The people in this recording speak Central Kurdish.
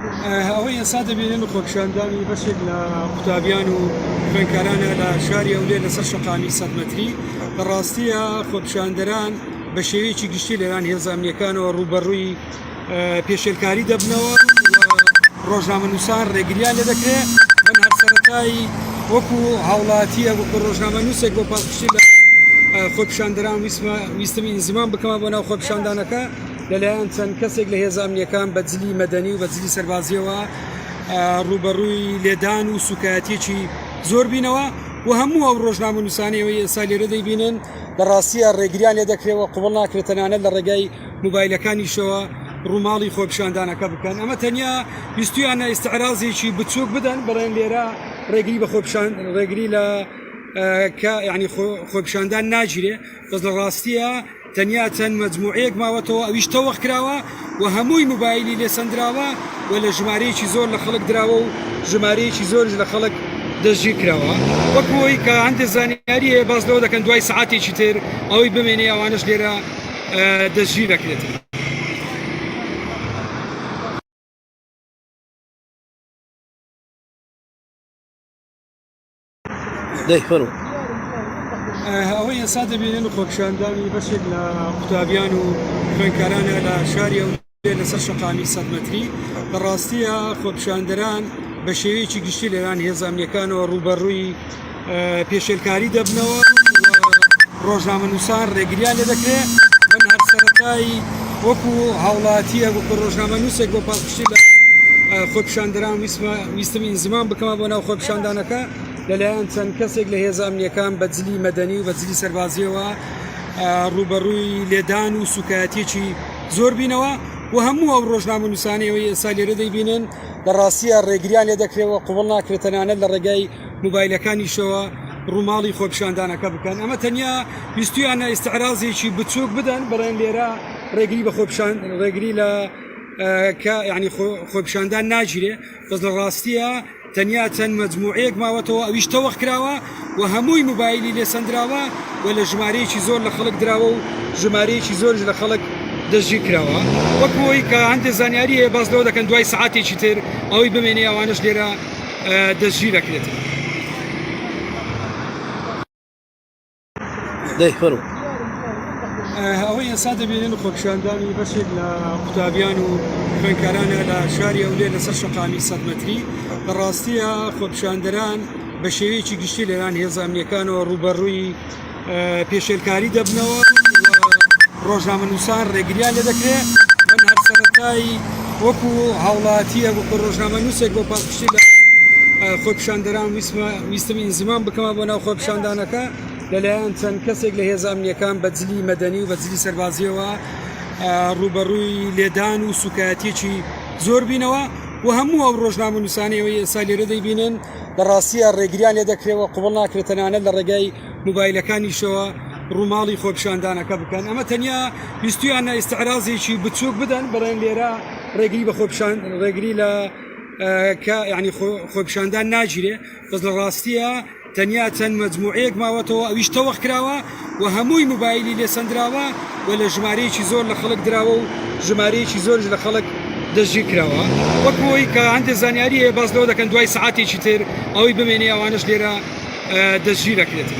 ئەوەی ئێستا دەبێنن خۆپیشاندانی بەشێک لە قوتابیان و خوێندکارانە لە شاری ئەولێ لەسەر شەقامی 100 مەتری بەڕاستیە خۆپیشاندەران بە شێوەیەکی گشتی لەلایەن هێزە ئەمنیەکانەوە ڕوبەڕووی پێشێلکاری دەبنەوە ڕۆژنامەنووسان ڕێگریان لێ دەکرێت من هەر سەرەتایی وەکو هاوڵاتیە وەکو ڕۆژنامەنووسێک بۆ پاسپشتی لە خۆپیشاندەران ویستم ئینزیمان بکەمە بۆ ناو خۆپیشاندانەکە لەلایەن چەند کەسێک لە هێزە ئەمنیەکان بە جلی مەدەنی و بە جلی سەربازیەوە ڕوبەڕووی لێدان و سوکایەتێکی زۆر بینەوە و هەموو ئەو ڕۆژنامەنووسانەوەی ئێستا لێرە دەیبینن بەڕاستیە ڕێگریان لێ دەکرێەوە قوبڵ ناکرێت تەنانەت لە ڕێگای موبایلەکانیشەوە ڕووماڵی خۆپیشاندانەکە بکەن ئەمە تەنیا ویستویانە ئیستعرازێکی بچووک بدەن بەڵێن لێرە ڕێگری بە ڕێگری لە ینی خۆپیشاندان ناگیرێ بەس لە ڕاستیە تەنیا چەند مەجموعەیەک ماوەتەوە ئەویش تەوەخ کراوە و هەمووی موبایلی لێسەندراوە و لە ژمارەیەکی زۆر لە خەڵک دراوە و ژمارەیەکی زۆرش لە خەڵک دەستگیر کراوە وەکوەوەی کە هەندێک زانیاری هەیە باز لەوە دەکەن دوای سعاتێکی تر ئەوەی بمێنێ ئەوانش لێرە دەستگیر دەکرێت. ئەوەی ئێستا دەبێنن خۆپیشاندانی بەشێک لە قوتابیان و خوێندکارانە لە شاری ئەولێ لەسەر شەقامی 100 مەتری بەڕاستیە خۆپیشاندەران بە شێوەیەکی گشتی لەلایەن هێزە ئەمنیەکانەوە ڕوبەڕووی پێشێلکاری دەبنەوە ڕۆژنامەنووسان ڕێگریان لێ دەکرێت من هەر سەرەتایی وەکو هاوڵاتیە وەکو ڕۆژنامەنووسێک بۆ پاسپشتی لە خۆپیشاندەران ویستم ئینزیمان بکەمە بۆ ناو خۆپیشاندانەکە لەلایەن چەند کەسێک لە هێزە ئەمنیەکان بە جلی مەدەنی و بە جلی سەربازیەوە ڕوبەڕووی لێدان و سوکایەتێکی زۆر بینەوە و هەموو ئەو ڕۆژنامەنووسانەوەی ئێستا لێرە دەیبینن بەڕاستیە ڕێگریان لێ دەکرێەوە قوبڵ ناکرێت تەنانەت لە ڕێگای موبایلەکانیشەوە ڕووماڵی خۆپیشاندانەکە بکەن ئەمە تەنیا ویستویانە ئیستعرازێکی بچووک بدەن بەڵێن لێرە ڕێگری بە ڕێگری لە ینی خۆپیشاندان ناگیرێ بەس لە ڕاستیە تەنیا چەند مەجموعەیەک ماوەتەوە ئەویش تەوەخ کراوە و هەمووی موبایلی لێسەندراوە و لە ژمارەیەکی زۆر لە خەڵک دراوە و ژمارەیەکی زۆرش لە خەڵک دەستگیر کراوە وەکوەوەی کە هەندێک زانیاری هەیە باز لەوە دەکەن دوای سعاتێکی تر ئەوەی بمێنێ ئەوانش لێرە دەستگیر دەکرێت. ئەوەی ئێستا دەبێنن خۆپیشاندانی بەشێک لە قوتابیان و خوێندکارانە لە شاری ئەولێ لەسەر شەقامی 100 مەتری بەڕاستیە خۆپیشاندەران بە شێوەیەکی گشتی لەلایەن هێزە ئەمنیەکانەوە ڕوبەڕووی پێشێلکاری دەبنەوە ڕۆژنامەنووسان ڕێگریان لێ دەکرێت من هەر سەرەتایی وەکو هاوڵاتیە وەکو ڕۆژنامەنووسێک بۆ پاسپشتی لە خۆپیشاندەران ویستم ئینزیمان بکەمە بۆ ناو خۆپیشاندانەکە لەلایەن چەند کەسێک لە هێزە ئەمنیەکان بە جلی مەدەنی و بە جلی سەربازیەوە ڕوبەڕووی لێدان و سوکایەتێکی زۆر بینەوە و هەموو ئەو ڕۆژنامەنووسانەوەی ئێستا لێرە دەیبینن بەڕاستیە ڕێگریان لێ دەکرێەوە قوبڵ ناکرێت تەنانەت لە ڕێگای موبایلەکانیشەوە ڕووماڵی خۆپیشاندانەکە بکەن ئەمە تەنیا ویستویانە ئیستعرازێکی بچووک بدەن بەڵێن لێرە ڕێگری بە ڕێگری لە ینی خۆپیشاندان ناگیرێ بەس لە ڕاستیە تەنیا چەند مەجموعەیەک ماوەتەوە ئەویش تەوەخ کراوە و هەمووی موبایلی لێسەندراوە و لە ژمارەیەکی زۆر لە خەڵک دراوە و ژمارەیەکی زۆرش لە خەڵک دەستگیر کراوە وەکوەوەی کە هەندێک زانیاری هەیە باز لەوە دەکەن دوای سعاتێکی تر ئەوەی بمێنێ ئەوانش لێرە دەستگیر دەکرێت.